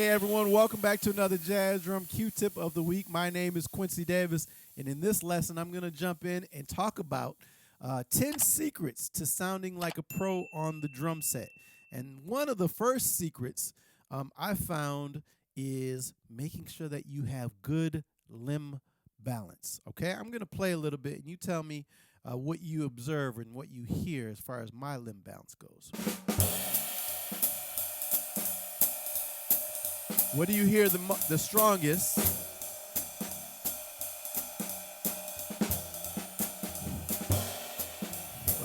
Hey everyone, welcome back to another Jazz Drum Q-Tip of the week. My name is Quincy Davis, and in this lesson, I'm going to jump in and talk about 10 secrets to sounding like a pro on the drum set. And one of the first secrets I found is making sure that you have good limb balance. Okay, I'm going to play a little bit, and you tell me what you observe and what you hear as far as my limb balance goes. What do you hear the strongest?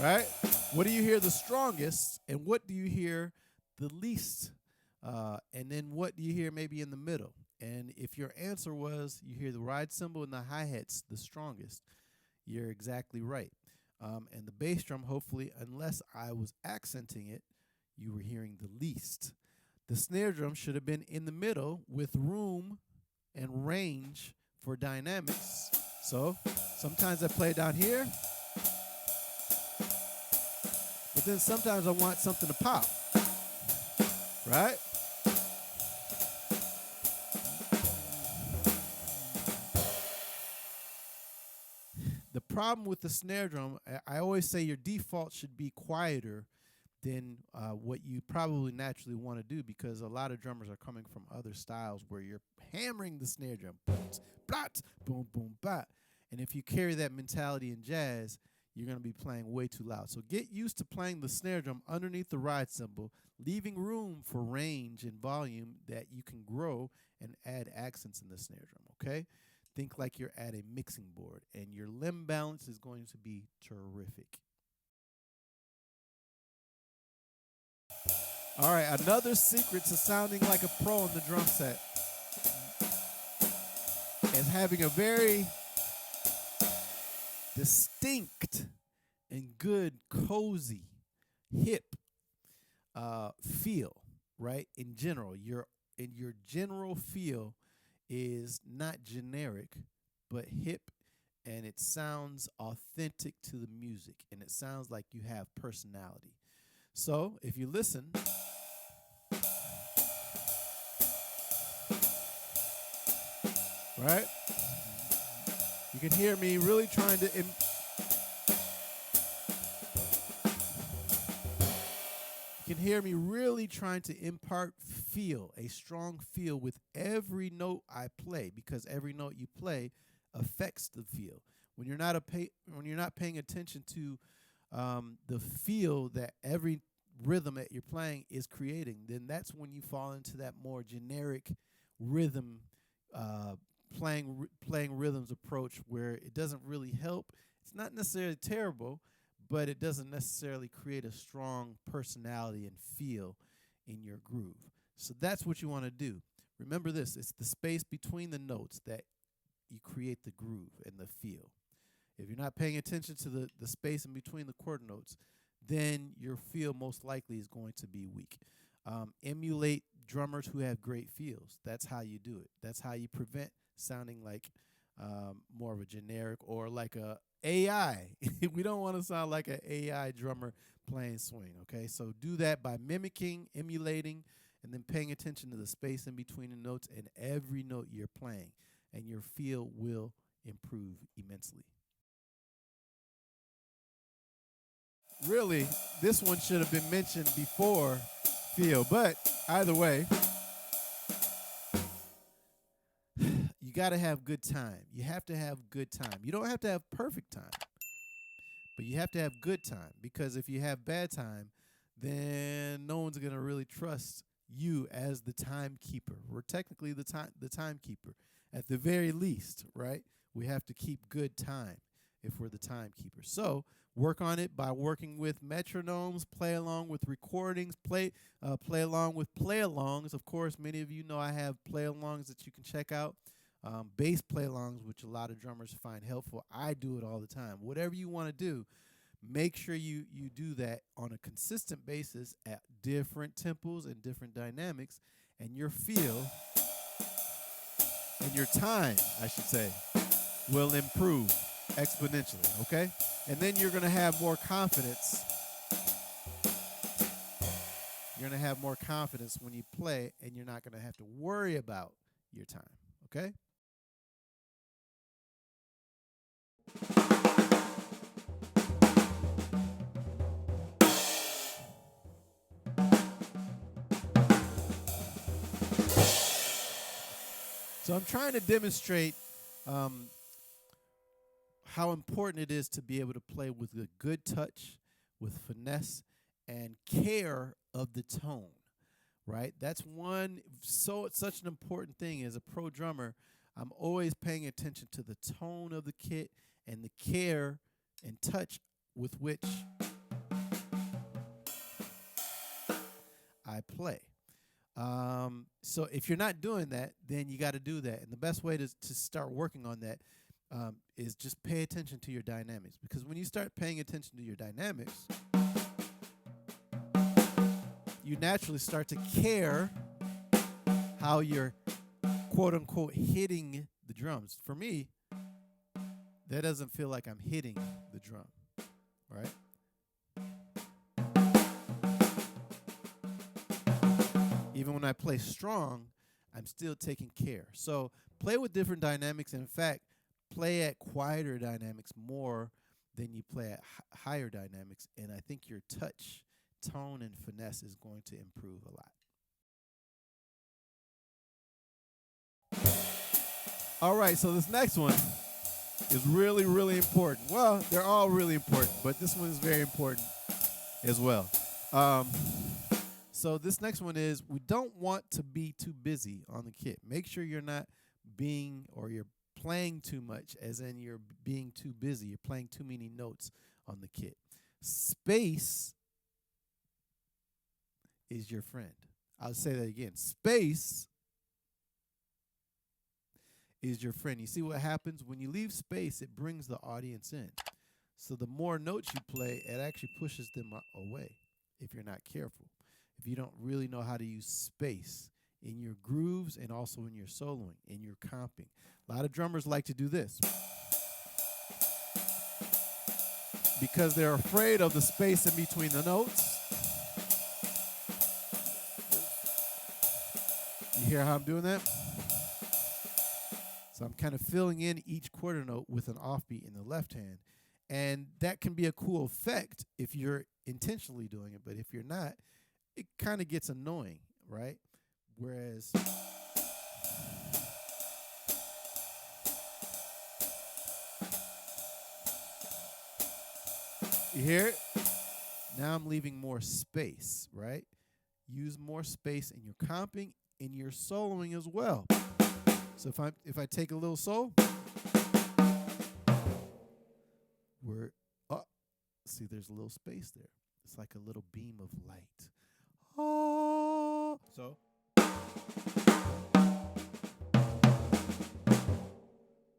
Right? What do you hear the strongest, and what do you hear the least? And then what do you hear maybe in the middle? And if your answer was you hear the ride cymbal and the hi-hats the strongest, you're exactly right. And the bass drum, hopefully, unless I was accenting it, you were hearing the least. The snare drum should have been in the middle with room and range for dynamics. So sometimes I play down here, but then sometimes I want something to pop, right? The problem with the snare drum, I always say your default should be quieter than what you probably naturally want to do, because a lot of drummers are coming from other styles where you're hammering the snare drum, blot, boom, boom, blah. And if you carry that mentality in jazz, you're going to be playing way too loud. So get used to playing the snare drum underneath the ride cymbal, leaving room for range and volume that you can grow and add accents in the snare drum, okay? Think like you're at a mixing board, and your limb balance is going to be terrific. All right, another secret to sounding like a pro on the drum set is having a very distinct and good, cozy, hip feel, right? In general, your general feel is not generic, but hip, and it sounds authentic to the music, and it sounds like you have personality. So if you listen, right, you can hear me really trying to impart feel, a strong feel with every note I play, because every note you play affects the feel. When you're not paying attention to the feel that every rhythm that you're playing is creating, then that's when you fall into that more generic rhythm, playing rhythms approach, where it doesn't really help. It's not necessarily terrible, but it doesn't necessarily create a strong personality and feel in your groove. So that's what you want to do. Remember this, it's the space between the notes that you create the groove and the feel. If you're not paying attention to the space in between the quarter notes, then your feel most likely is going to be weak. Emulate drummers who have great feels. That's how you do it. That's how you prevent sounding like more of a generic or like a AI. We don't want to sound like an AI drummer playing swing, okay? So do that by mimicking, emulating, and then paying attention to the space in between the notes and every note you're playing, and your feel will improve immensely. Really, this one should have been mentioned before feel, but either way, you got to have good time. You have to have good time. You don't have to have perfect time, but you have to have good time, because if you have bad time, then no one's going to really trust you as the timekeeper. We're technically the timekeeper at the very least, right? We have to keep good time if we're the timekeeper. So work on it by working with metronomes, play along with recordings, play along with play-alongs. Of course, many of you know I have play-alongs that you can check out. Bass play-alongs, which a lot of drummers find helpful. I do it all the time. Whatever you want to do, make sure you do that on a consistent basis at different tempos and different dynamics, and your feel and your time, I should say, will improve exponentially, okay? And then you're going to have more confidence You're going to have more confidence when you play, and you're not going to have to worry about your time, okay? So I'm trying to demonstrate how important it is to be able to play with a good touch, with finesse, and care of the tone, right? That's such an important thing as a pro drummer. I'm always paying attention to the tone of the kit and the care and touch with which I play. So if you're not doing that, then you got to do that. And the best way to start working on that is just pay attention to your dynamics. Because when you start paying attention to your dynamics, you naturally start to care how you're quote unquote hitting the drums. For me, that doesn't feel like I'm hitting the drum, right? Even when I play strong, I'm still taking care. So play with different dynamics. In fact, play at quieter dynamics more than you play at higher dynamics. And I think your touch, tone, and finesse is going to improve a lot. All right, so this next one is really, really important. Well, they're all really important, but this one is very important as well. So this next one is, we don't want to be too busy on the kit. Make sure you're not you're playing too much, as in you're being too busy. You're playing too many notes on the kit. Space is your friend. I'll say that again. Space is your friend. You see what happens? When you leave space, it brings the audience in. So the more notes you play, it actually pushes them away if you're not careful. If you don't really know how to use space in your grooves and also in your soloing, in your comping. A lot of drummers like to do this because they're afraid of the space in between the notes. You hear how I'm doing that? So I'm kind of filling in each quarter note with an offbeat in the left hand. And that can be a cool effect if you're intentionally doing it, but if you're not, it kind of gets annoying, right? Whereas you hear it? Now I'm leaving more space, right? Use more space in your comping, in your soloing as well. So if I take a little solo, we're up. See, there's a little space there. It's like a little beam of light. Oh. So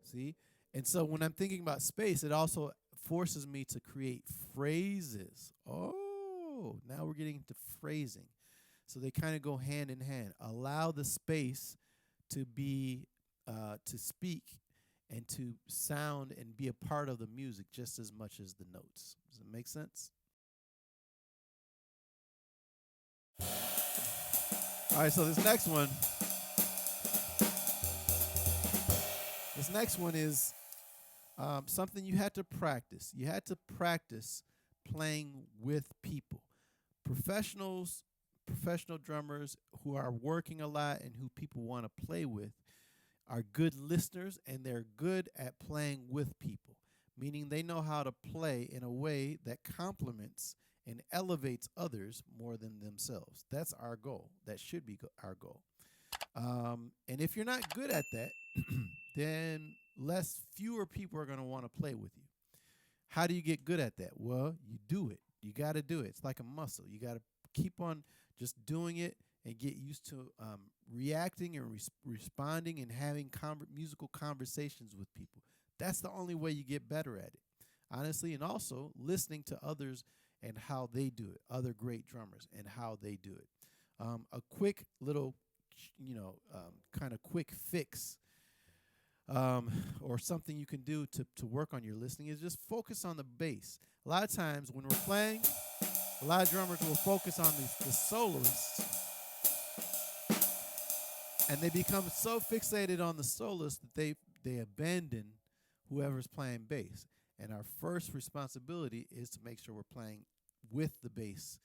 see? And so when I'm thinking about space, it also forces me to create phrases. Oh, now we're getting into phrasing. So they kind of go hand in hand. Allow the space to be, to speak and to sound and be a part of the music just as much as the notes. Does it make sense? All right, so this next one is something you had to practice. You had to practice playing with people. Professional drummers who are working a lot and who people want to play with are good listeners, and they're good at playing with people, meaning they know how to play in a way that complements and elevates others more than themselves. That's our goal. That should be our goal. And if you're not good at that, then fewer people are going to want to play with you. How do you get good at that? Well, you do it. You got to do it. It's like a muscle. You got to keep on just doing it and get used to reacting and responding and having musical conversations with people. That's the only way you get better at it, honestly, and also listening to others and how they do it, other great drummers and how they do it. A quick little, kind of quick fix or something you can do to work on your listening is just focus on the bass. A lot of times when we're playing, A lot of drummers will focus on the soloists, and they become so fixated on the soloist that they abandon whoever's playing bass. And our first responsibility is to make sure we're playing with the bass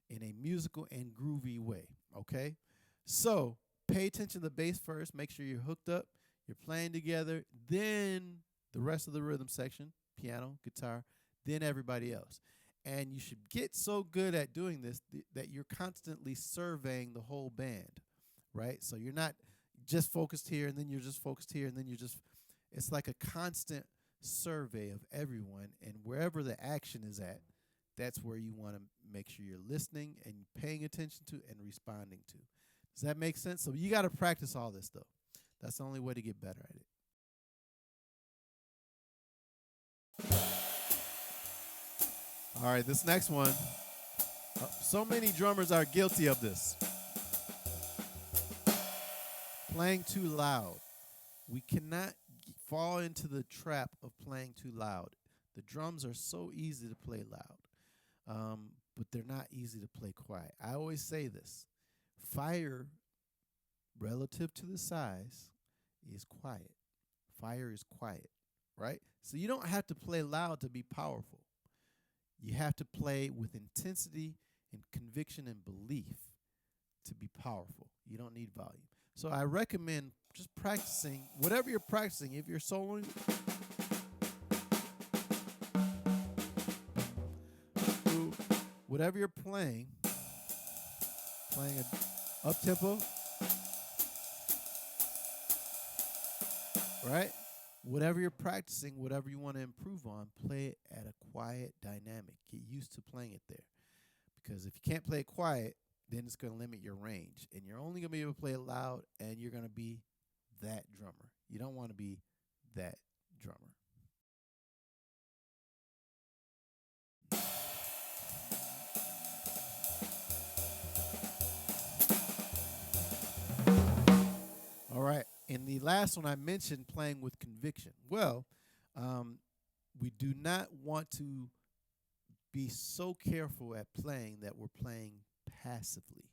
in a musical and groovy way, okay? So pay attention to the bass first. Make sure you're hooked up, you're playing together, then the rest of the rhythm section, piano, guitar, then everybody else. And you should get so good at doing this that you're constantly surveying the whole band, right? So you're not just focused here and then you're just focused here and then you're just, it's like a constant survey of everyone, and wherever the action is at, that's where you want to make sure you're listening and paying attention to and responding to. Does that make sense? So you got to practice all this, though. That's the only way to get better at it. All right, this next one. So many drummers are guilty of this. Playing too loud. We cannot fall into the trap of playing too loud. The drums are so easy to play loud, but they're not easy to play quiet. I always say this. Fire, relative to the size, is quiet. Fire is quiet, right? So you don't have to play loud to be powerful. You have to play with intensity and conviction and belief to be powerful. You don't need volume. So I recommend just practicing, whatever you're practicing. If you're soloing, whatever you're playing an up-tempo, right? Whatever you're practicing, whatever you want to improve on, play it at a quiet dynamic. Get used to playing it there. Because if you can't play it quiet, then it's going to limit your range. And you're only going to be able to play it loud, and you're going to be that drummer. You don't want to be that drummer. All right. In the last one, I mentioned playing with conviction. Well, we do not want to be so careful at playing that we're playing passively,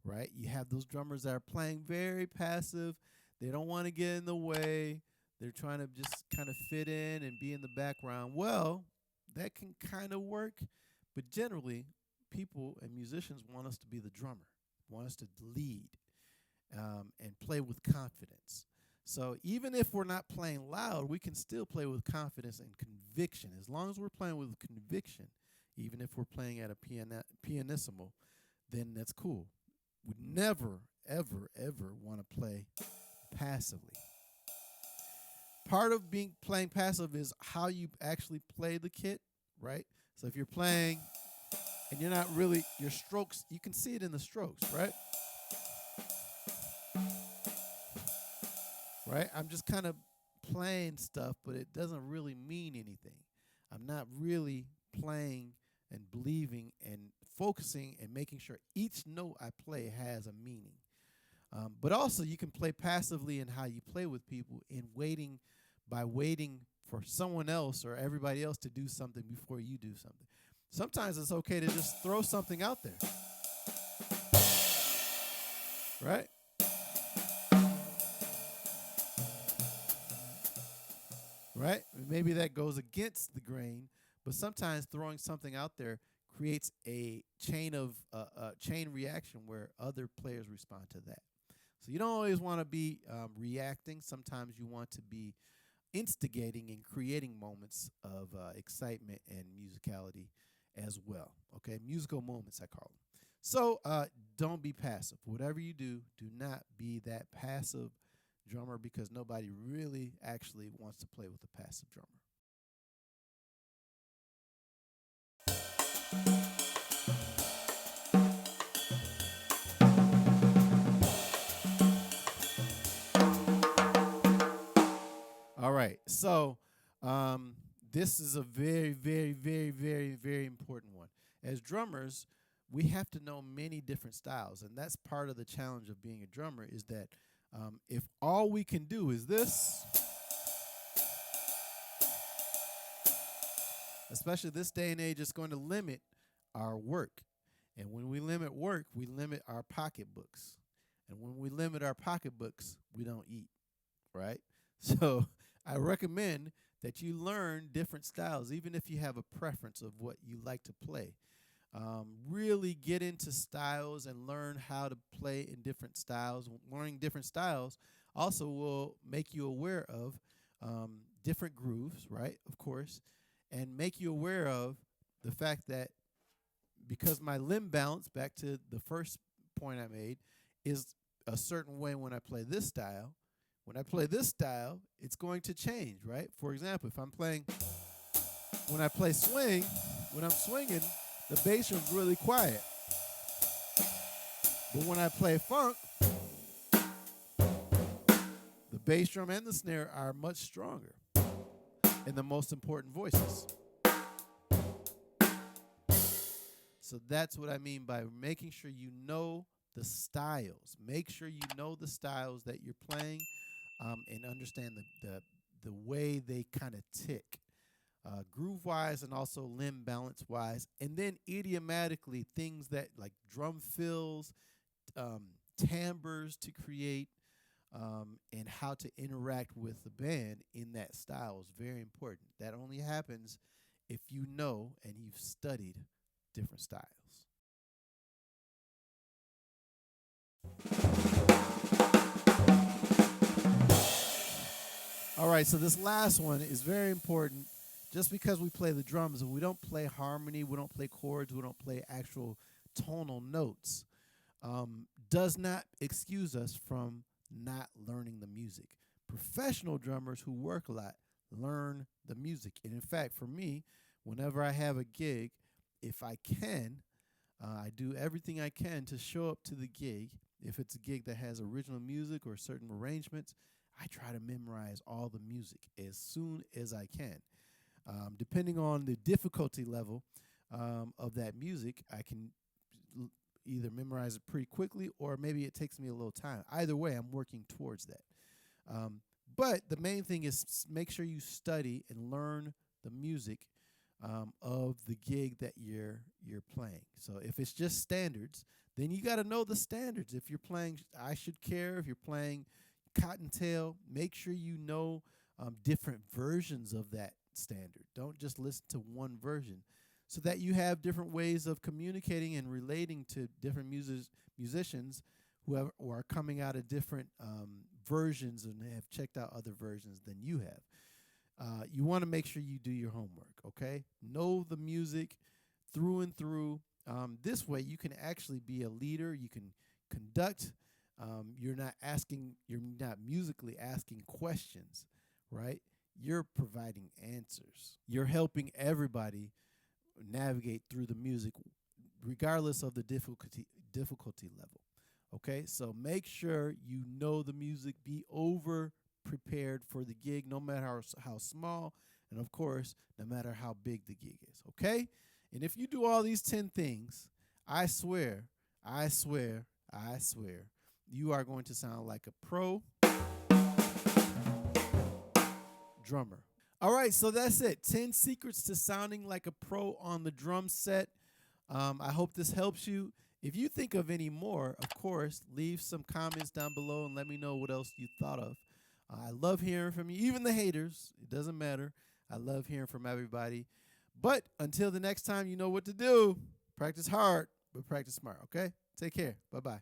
right? You have those drummers that are playing very passive. They don't want to get in the way. They're trying to just kind of fit in and be in the background. Well, that can kind of work, but generally, people and musicians want us to be the drummer, want us to lead and play with confidence. So even if we're not playing loud, we can still play with confidence and conviction. As long as we're playing with conviction, even if we're playing at a pianissimo, then that's cool. We never, ever, ever want to play passively. Part of playing passive is how you actually play the kit, right? So if you're playing and you're not really, your strokes, you can see it in the strokes, right? Right? I'm just kind of playing stuff, but it doesn't really mean anything. I'm not really playing and believing and focusing and making sure each note I play has a meaning. But also you can play passively in how you play with people by waiting for someone else or everybody else to do something before you do something. Sometimes it's okay to just throw something out there. Right? Right? Maybe that goes against the grain, but sometimes throwing something out there creates a chain reaction where other players respond to that. So you don't always want to be reacting. Sometimes you want to be instigating and creating moments of excitement and musicality as well. Okay, musical moments, I call them. So don't be passive. Whatever you do, do not be that passive drummer, because nobody really actually wants to play with a passive drummer. All right, so this is a very, very, very, very, very important one. As drummers, we have to know many different styles, and that's part of the challenge of being a drummer, is that if all we can do is this, especially this day and age, it's going to limit our work. And when we limit work, we limit our pocketbooks. And when we limit our pocketbooks, we don't eat, right? So I recommend that you learn different styles, even if you have a preference of what you like to play. Really get into styles and learn how to play in different styles. Learning different styles also will make you aware of different grooves, right? Of course, and make you aware of the fact that because my limb balance, back to the first point I made, is a certain way when I play this style. When I play this style, it's going to change, right? For example, if I'm playing, when I play swing, when I'm swinging, the bass drum's really quiet. But when I play funk, the bass drum and the snare are much stronger in the most important voices. So that's what I mean by making sure you know the styles. Make sure you know the styles that you're playing and understand the way they kind of tick. Groove-wise and also limb balance-wise. And then idiomatically, things that like drum fills, timbres to create, and how to interact with the band in that style is very important. That only happens if you know and you've studied different styles. All right, so this last one is very important. Just because we play the drums and we don't play harmony, we don't play chords, we don't play actual tonal notes, does not excuse us from not learning the music. Professional drummers who work a lot learn the music. And in fact, for me, whenever I have a gig, if I can, I do everything I can to show up to the gig. If it's a gig that has original music or certain arrangements, I try to memorize all the music as soon as I can. Depending on the difficulty level of that music, I can either memorize it pretty quickly or maybe it takes me a little time. Either way, I'm working towards that. But the main thing is make sure you study and learn the music of the gig that you're playing. So if it's just standards, then you got to know the standards. If you're playing I Should Care, if you're playing Cottontail, make sure you know different versions of that standard. Don't just listen to one version, so that you have different ways of communicating and relating to different musicians who are coming out of different versions and have checked out other versions than you have. You want to make sure you do your homework, okay? Know the music through and through. This way you can actually be a leader. You can conduct. You're not musically asking questions, right? You're providing answers. You're helping everybody navigate through the music regardless of the difficulty level. Okay? So make sure you know the music, be over prepared for the gig, no matter how small, and of course, no matter how big the gig is. Okay? And if you do all these 10 things, I swear, you are going to sound like a pro drummer. All right, so that's it. 10 secrets to sounding like a pro on the drum set. I hope this helps you. If you think of any more, of course, leave some comments down below and let me know what else you thought of. I love hearing from you, even the haters. It doesn't matter. I love hearing from everybody. But until the next time, you know what to do. Practice hard, but practice smart, okay? Take care. Bye-bye.